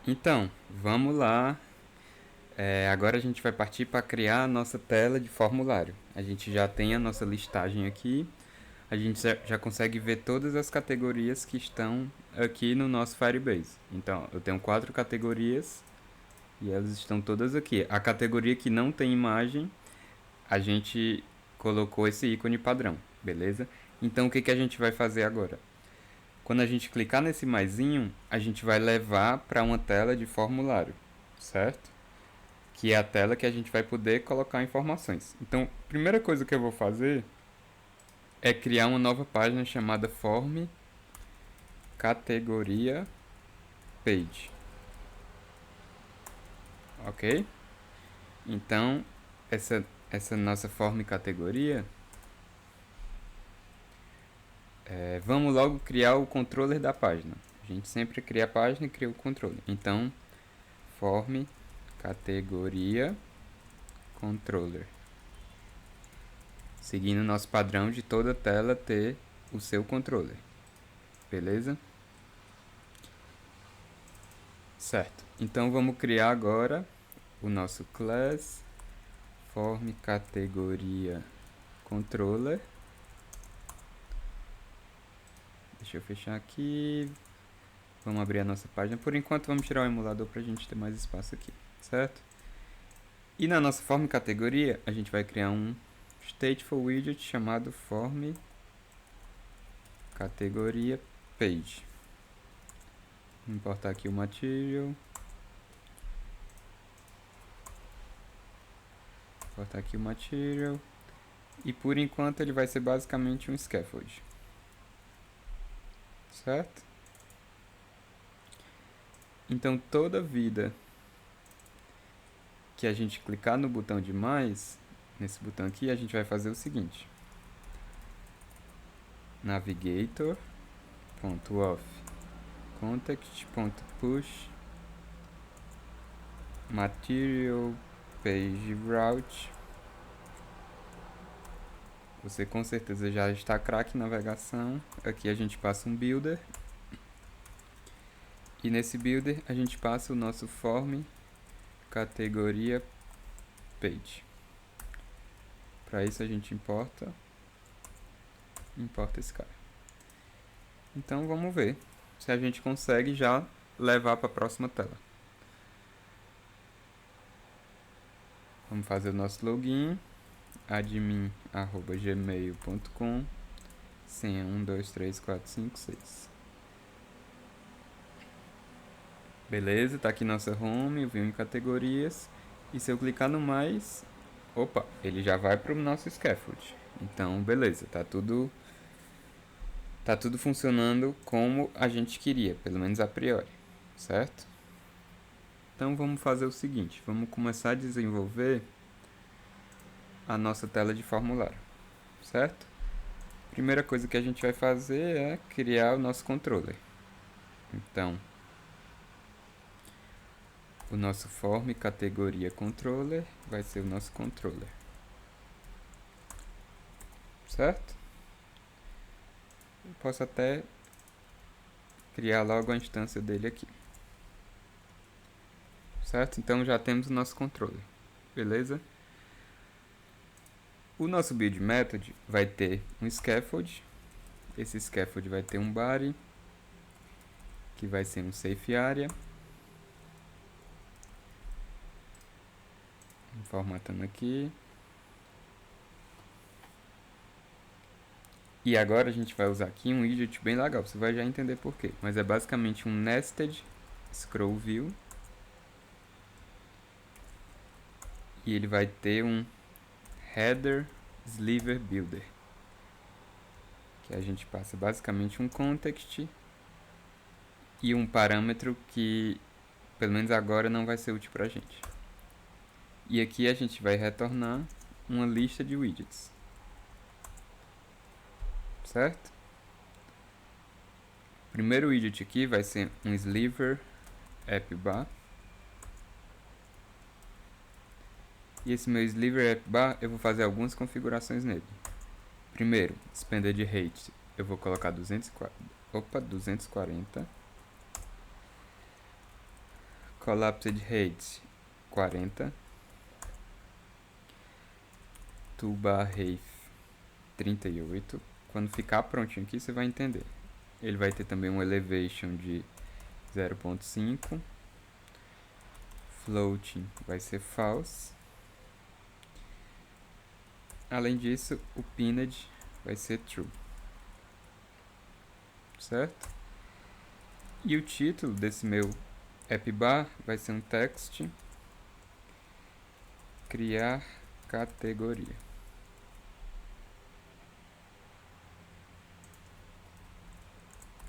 Então, vamos lá. Agora a gente vai partir para criar a nossa tela de formulário. A gente já tem a nossa listagem aqui. A gente já consegue ver todas as categorias que estão aqui no nosso Firebase. Então, eu tenho 4 categorias e elas estão todas aqui. A categoria que não tem imagem, a gente colocou esse ícone padrão, beleza? Então, o que a gente vai fazer agora? Quando a gente clicar nesse maisinho, a gente vai levar para uma tela de formulário, certo? Que é a tela que a gente vai poder colocar informações. Então, a primeira coisa que eu vou fazer é criar uma nova página chamada Form Categoria Page. Ok? Então, essa nossa forma categoria, vamos logo criar o controller da página. A gente sempre cria a página e cria o controller. Então, form categoria controller. Seguindo o nosso padrão de toda tela ter o seu controller. Beleza? Certo. Então vamos criar agora o nosso class form categoria controller. Deixa eu fechar aqui. Vamos abrir a nossa página. Por enquanto vamos tirar o emulador para a gente ter mais espaço aqui, certo? E na nossa form categoria a gente vai criar um stateful widget chamado form categoria page. Vou importar aqui o material. Importar aqui o material. E por enquanto ele vai ser basicamente um scaffold. Certo? Então toda vida que a gente clicar no botão de mais, nesse botão aqui, a gente vai fazer o seguinte: navigator.off context.push material page route. Você com certeza já está craque em navegação. Aqui a gente passa um builder. E nesse builder a gente passa o nosso form categoria page. Para isso a gente importa esse cara. Então vamos ver se a gente consegue já levar para a próxima tela. Vamos fazer o nosso login, admin@gmail.com, senha 123456. Beleza, tá aqui nossa home, view em categorias. E se eu clicar no mais, opa, ele já vai para o nosso scaffold. Então, beleza, tá tudo funcionando como a gente queria, pelo menos a priori, certo? Então vamos fazer o seguinte, vamos começar a desenvolver a nossa tela de formulário, certo? Primeira coisa que a gente vai fazer é criar o nosso controller. Então, o nosso form categoria controller vai ser o nosso controller, certo? Eu posso até criar logo a instância dele aqui, certo? Então já temos o nosso controller, beleza? O nosso build method vai ter um scaffold. Esse scaffold vai ter um body, que vai ser um safe area. Formatando aqui. E agora a gente vai usar aqui um widget bem legal, você vai já entender por quê. Mas é basicamente um nested scroll view. E ele vai ter um header sliver builder, que a gente passa basicamente um context e um parâmetro que pelo menos agora não vai ser útil pra gente. E aqui a gente vai retornar uma lista de widgets, certo? O primeiro widget aqui vai ser um sliver app bar. E esse meu sliver app bar eu vou fazer algumas configurações nele. Primeiro, expanded rate eu vou colocar 240. collapsed height 40, toolbar height 38. Quando ficar prontinho aqui, você vai entender. Ele vai ter também um elevation de 0.5. Floating vai ser false. Além disso, o pinned vai ser true. Certo? E o título desse meu app bar vai ser um text criar categoria.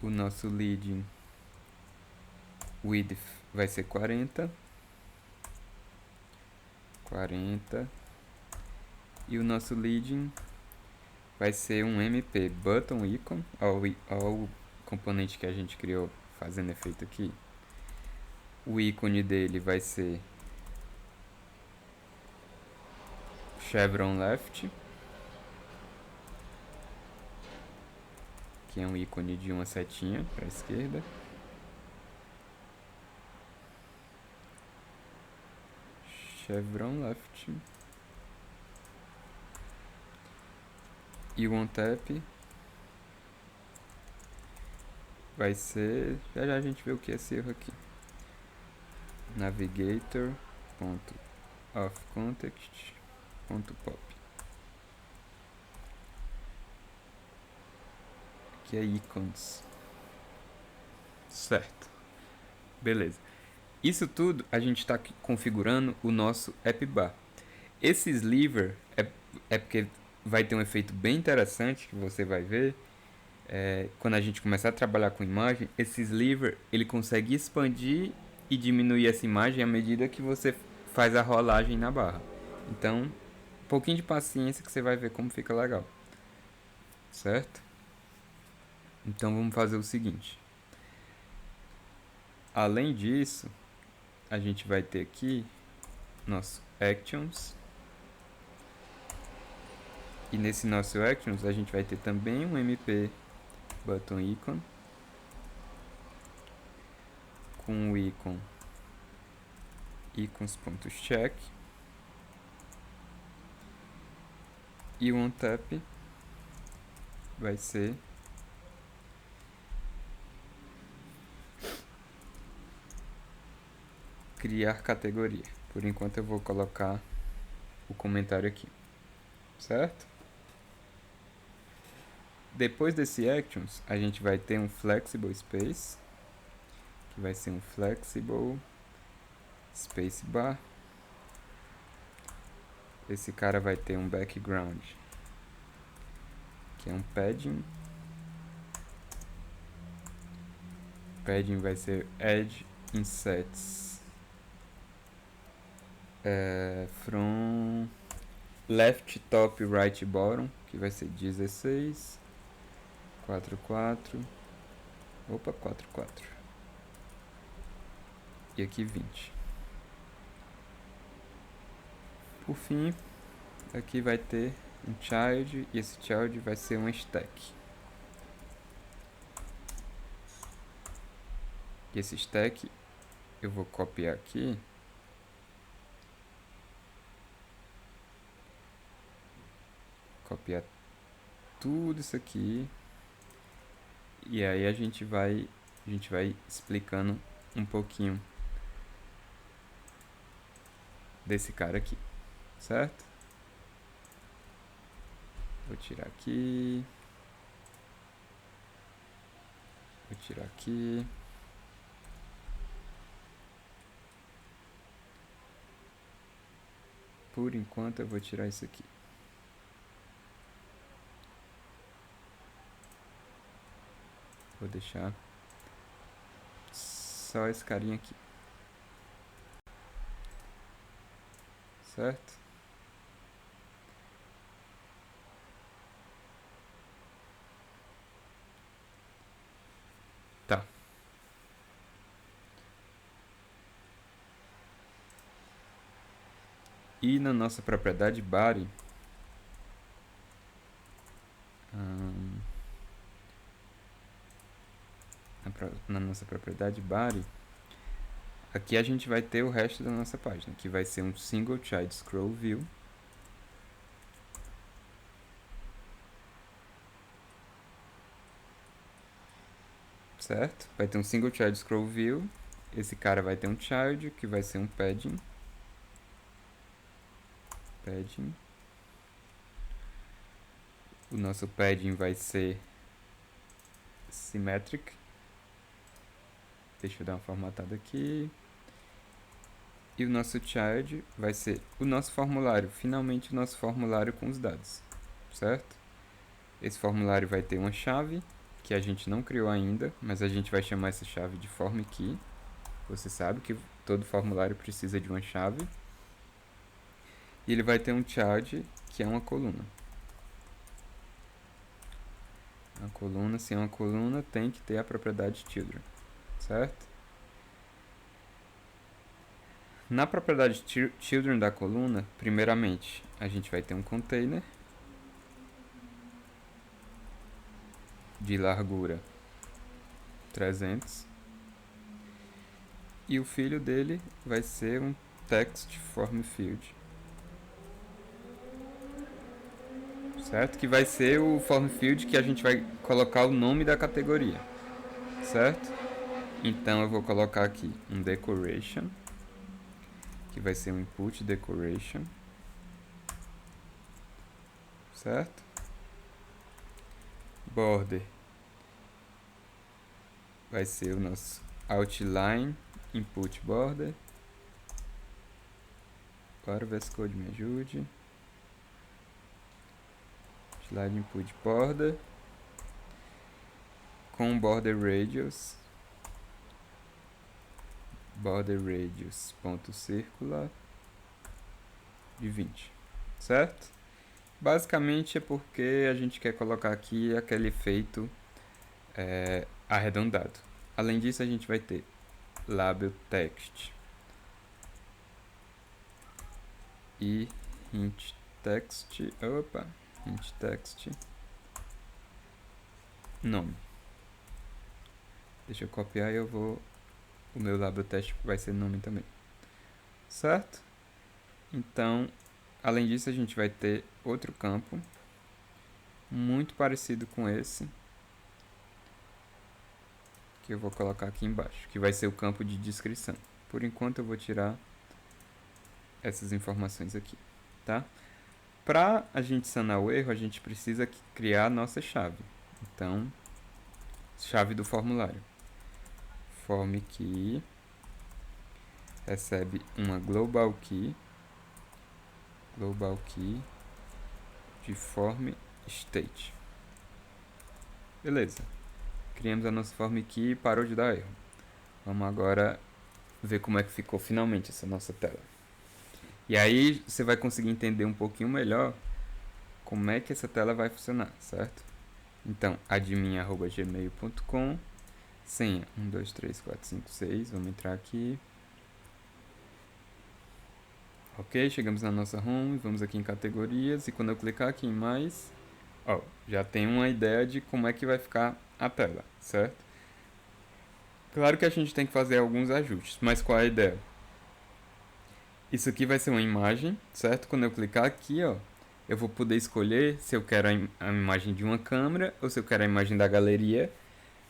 O nosso leading width vai ser 40. E o nosso leading vai ser um MP button icon, ao componente que a gente criou fazendo efeito aqui. O ícone dele vai ser chevron left, que é um ícone de uma setinha para a esquerda. Chevron left. E o OnTap vai ser... Já já a gente vê o que é esse erro aqui. Navigator.offContext.pop, que é icons. Certo. Beleza. Isso tudo a gente está configurando o nosso app bar. Esse sliver é porque vai ter um efeito bem interessante que você vai ver. Quando a gente começar a trabalhar com imagem, esse sliver ele consegue expandir e diminuir essa imagem à medida que você faz a rolagem na barra. Então, um pouquinho de paciência que você vai ver como fica legal. Certo? Então vamos fazer o seguinte. Além disso, a gente vai ter aqui nosso actions. E nesse nosso actions a gente vai ter também um MP button icon com o ícone icons.check e o OnTap vai ser criar categoria. Por enquanto eu vou colocar o comentário aqui, certo? Depois desse actions, a gente vai ter um flexible space, que vai ser um flexible spacebar. Esse cara vai ter um background, que é um padding. Padding vai ser add insets from left top right bottom, que vai ser 16, 44, opa, 44, e aqui 20. Por fim, aqui vai ter um child, e esse child vai ser um stack. E esse stack eu vou copiar aqui. Copiar tudo isso aqui. E aí a gente vai explicando um pouquinho desse cara aqui, certo? Vou tirar aqui. Vou tirar aqui. Por enquanto eu vou tirar isso aqui. Vou deixar só esse carinha aqui. Certo? Tá. E na nossa propriedade body, na nossa propriedade body, Aqui a gente vai ter o resto da nossa página, que vai ser um single child scroll view. Certo? Vai ter um single child scroll view. Esse cara vai ter um child, que vai ser um padding. Padding. O nosso padding vai ser symmetric. Deixa eu dar uma formatada aqui. E o nosso child vai ser o nosso formulário, finalmente o nosso formulário com os dados, certo? Esse formulário vai ter uma chave, que a gente não criou ainda, mas a gente vai chamar essa chave de form key. Você sabe que todo formulário precisa de uma chave. E ele vai ter um child, que é uma coluna. A coluna, se é uma coluna, tem que ter a propriedade children, certo? Na propriedade children da coluna, primeiramente, a gente vai ter um container de largura 300 e o filho dele vai ser um text form field, certo? Que vai ser o form field que a gente vai colocar o nome da categoria, certo? Então eu vou colocar aqui um decoration, que vai ser um input decoration, certo? Border vai ser o nosso outline input border. Agora o VS Code me ajude. Outline input border com border radius ponto circular de 20, certo? Basicamente é porque a gente quer colocar aqui aquele efeito arredondado. Além disso, a gente vai ter label text e hint text nome. Deixa eu copiar e o meu label text vai ser nome também, certo? Então, além disso, a gente vai ter outro campo muito parecido com esse, que eu vou colocar aqui embaixo, que vai ser o campo de descrição. Por enquanto eu vou tirar essas informações aqui, tá? Para a gente sanar o erro, a gente precisa criar a nossa chave. Então, chave do formulário. Form key recebe uma global key de form state. Beleza. Criamos a nossa form key e parou de dar erro. Vamos agora ver como é que ficou finalmente essa nossa tela. E aí você vai conseguir entender um pouquinho melhor como é que essa tela vai funcionar, certo? Então, admin@gmail.com, senha 123456, vamos entrar aqui. Ok, chegamos na nossa home, vamos aqui em categorias e quando eu clicar aqui em mais, ó, já tem uma ideia de como é que vai ficar a tela, certo? Claro que a gente tem que fazer alguns ajustes, mas qual é a ideia? Isso aqui vai ser uma imagem, certo? Quando eu clicar aqui, ó, eu vou poder escolher se eu quero a imagem de uma câmera ou se eu quero a imagem da galeria.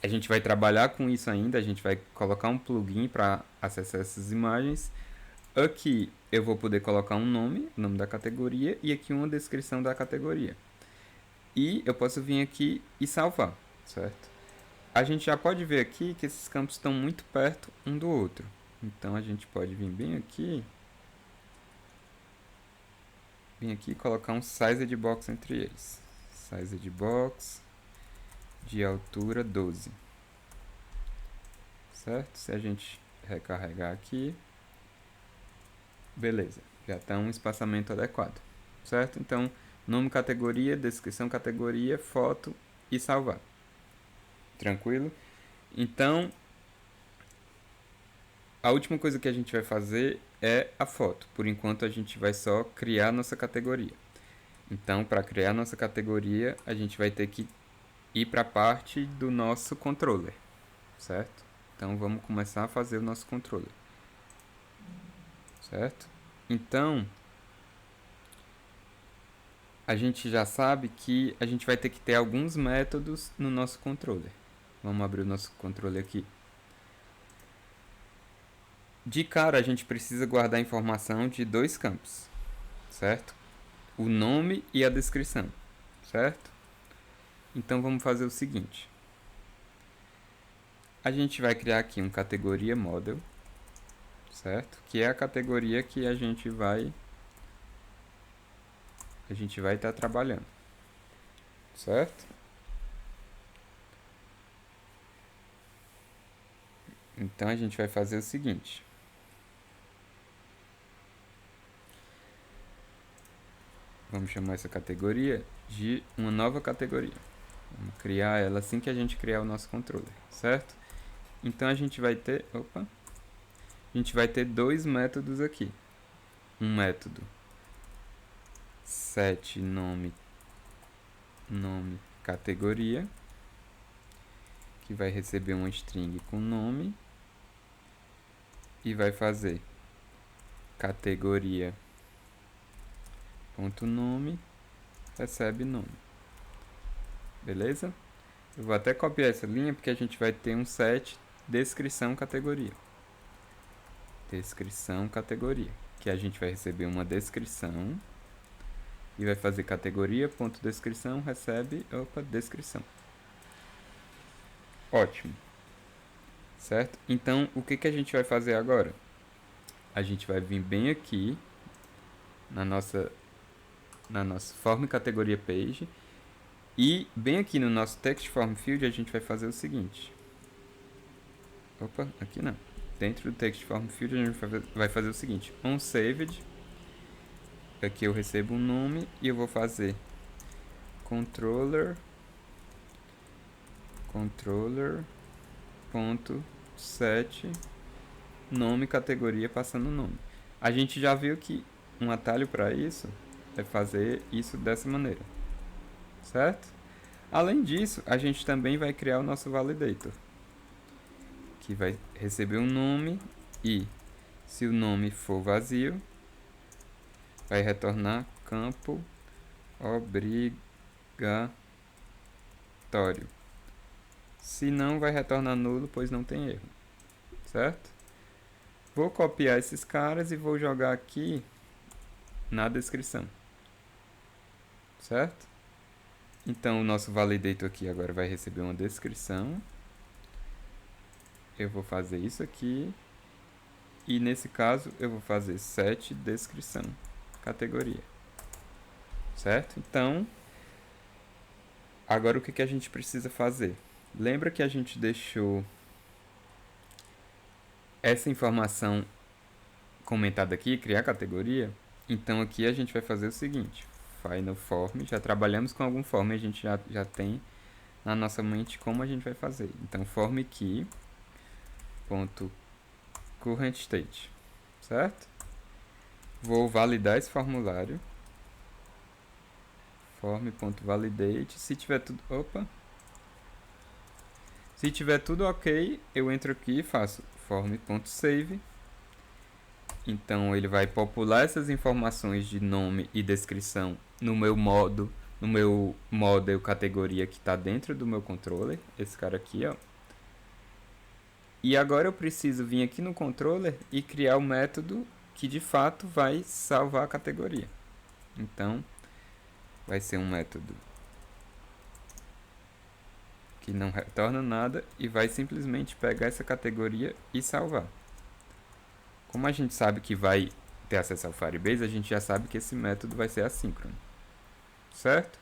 A gente vai trabalhar com isso ainda, a gente vai colocar um plugin para acessar essas imagens. Aqui eu vou poder colocar um nome, o nome da categoria, e aqui uma descrição da categoria. E eu posso vir aqui e salvar, certo? A gente já pode ver aqui que esses campos estão muito perto um do outro. Então a gente pode vir bem aqui. Vim aqui e colocar um sized box entre eles. Sized box de altura 12. Certo? Se a gente recarregar aqui, beleza, já está um espaçamento adequado, certo? Então, nome categoria, descrição categoria, foto e salvar. Tranquilo? Então, a última coisa que a gente vai fazer é a foto. Por enquanto, a gente vai só criar nossa categoria. Então, para criar nossa categoria, a gente vai ter que ir para a parte do nosso controller, certo? Então, vamos começar a fazer o nosso controller. certo? Então, a gente já sabe que a gente vai ter que ter alguns métodos no nosso controller. Vamos abrir o nosso controller aqui. De cara, a gente precisa guardar a informação de dois campos, certo? O nome e a descrição, certo? Então vamos fazer o seguinte. A gente vai criar aqui um categoria model, certo? Que é a categoria que a gente vai estar trabalhando, certo? Então a gente vai fazer o seguinte. Vamos chamar essa categoria de uma nova categoria. Vamos criar ela assim que a gente criar o nosso controller, certo? Então a gente vai ter, dois métodos aqui. Um método set nome categoria, que vai receber uma string com nome e vai fazer categoria ponto nome recebe nome. Beleza? Eu vou até copiar essa linha porque a gente vai ter um set descrição categoria. Descrição categoria, que a gente vai receber uma descrição e vai fazer categoria ponto descrição recebe descrição. Ótimo. Certo? Então, o que a gente vai fazer agora? A gente vai vir bem aqui na nossa form categoria page e bem aqui no nosso text form field a gente vai fazer o seguinte. Aqui não. Dentro do text form field a gente vai fazer o seguinte. OnSaved. Aqui eu recebo um nome e eu vou fazer controller ponto set nome categoria passando nome. A gente já viu que um atalho para isso é fazer isso dessa maneira, certo? Além disso, a gente também vai criar o nosso validator, que vai receber um nome e, se o nome for vazio, vai retornar campo obrigatório. Se não, vai retornar nulo, pois não tem erro, certo? Vou copiar esses caras e vou jogar aqui na descrição, certo? Então, o nosso validator aqui agora vai receber uma descrição. Eu vou fazer isso aqui. E nesse caso, eu vou fazer set descrição categoria, certo? Então, agora o que a gente precisa fazer? Lembra que a gente deixou essa informação comentada aqui, criar categoria? Então aqui a gente vai fazer o seguinte. Final form, já trabalhamos com algum form, a gente já tem na nossa mente como a gente vai fazer. Então form key ponto current state, certo? Vou validar esse formulário. Form.validate, se tiver tudo, se tiver tudo ok, eu entro aqui e faço form.save. Então ele vai popular essas informações de nome e descrição no meu model categoria que está dentro do meu controller, esse cara aqui, ó. E agora eu preciso vir aqui no controller e criar o método que de fato vai salvar a categoria. Então vai ser um método que não retorna nada e vai simplesmente pegar essa categoria e salvar. Como a gente sabe que vai ter acesso ao Firebase, a gente já sabe que esse método vai ser assíncrono, certo?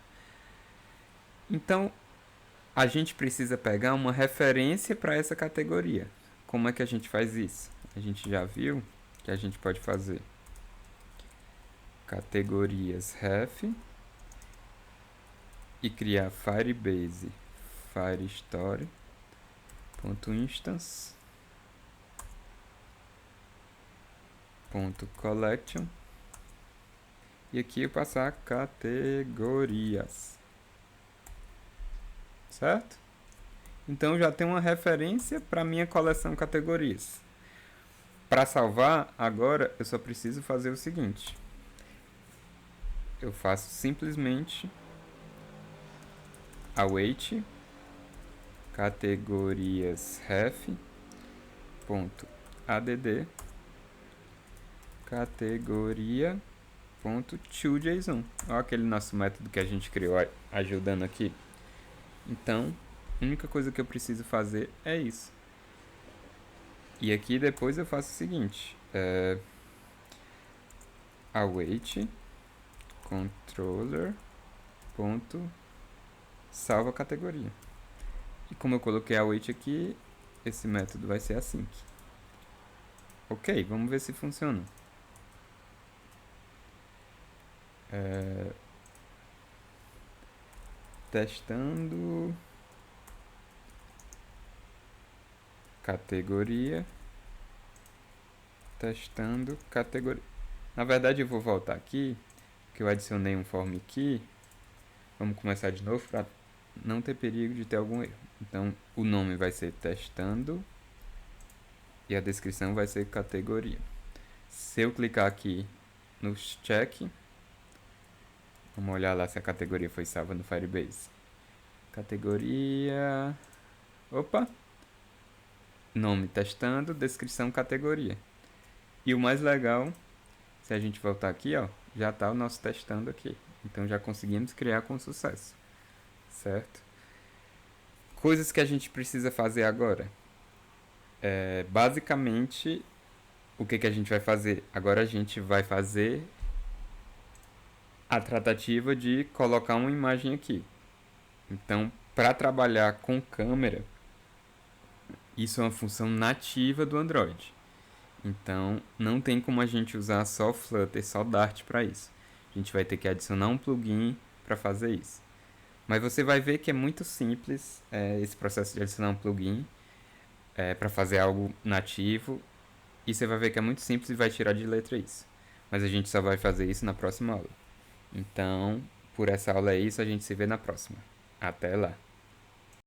Então, a gente precisa pegar uma referência para essa categoria. Como é que a gente faz isso? A gente já viu que a gente pode fazer categorias ref e criar Firebase Firestore.instance .collection e aqui eu passar categorias, certo? Então já tem uma referência para minha coleção categorias. Para salvar, agora eu só preciso fazer o seguinte. Eu faço simplesmente await categorias ref ponto add categoria ponto toJSON. Olha aquele nosso método que a gente criou ajudando aqui. Então, a única coisa que eu preciso fazer é isso. E aqui depois eu faço o seguinte. Await controller ponto salva categoria. E como eu coloquei await aqui, esse método vai ser async. Ok, vamos ver se funciona. Testando categoria. Testando categoria. Na verdade eu vou voltar aqui, que eu adicionei um form key. Vamos começar de novo para não ter perigo de ter algum erro. Então o nome vai ser testando e a descrição vai ser categoria. Se eu clicar aqui no check, vamos olhar lá se a categoria foi salva no Firebase. Categoria. Opa! Nome testando, descrição categoria. E o mais legal, se a gente voltar aqui, ó, já está o nosso testando aqui. Então já conseguimos criar com sucesso. Certo? Coisas que a gente precisa fazer agora. Basicamente, o que a gente vai fazer? Agora a gente vai fazer a tratativa de colocar uma imagem aqui. Então, para trabalhar com câmera, isso é uma função nativa do Android. Então, não tem como a gente usar só Flutter, só Dart para isso. A gente vai ter que adicionar um plugin para fazer isso. Mas você vai ver que é muito simples esse processo de adicionar um plugin para fazer algo nativo. E você vai ver que é muito simples e vai tirar de letra isso. Mas a gente só vai fazer isso na próxima aula. Então, por essa aula é isso, a gente se vê na próxima. Até lá!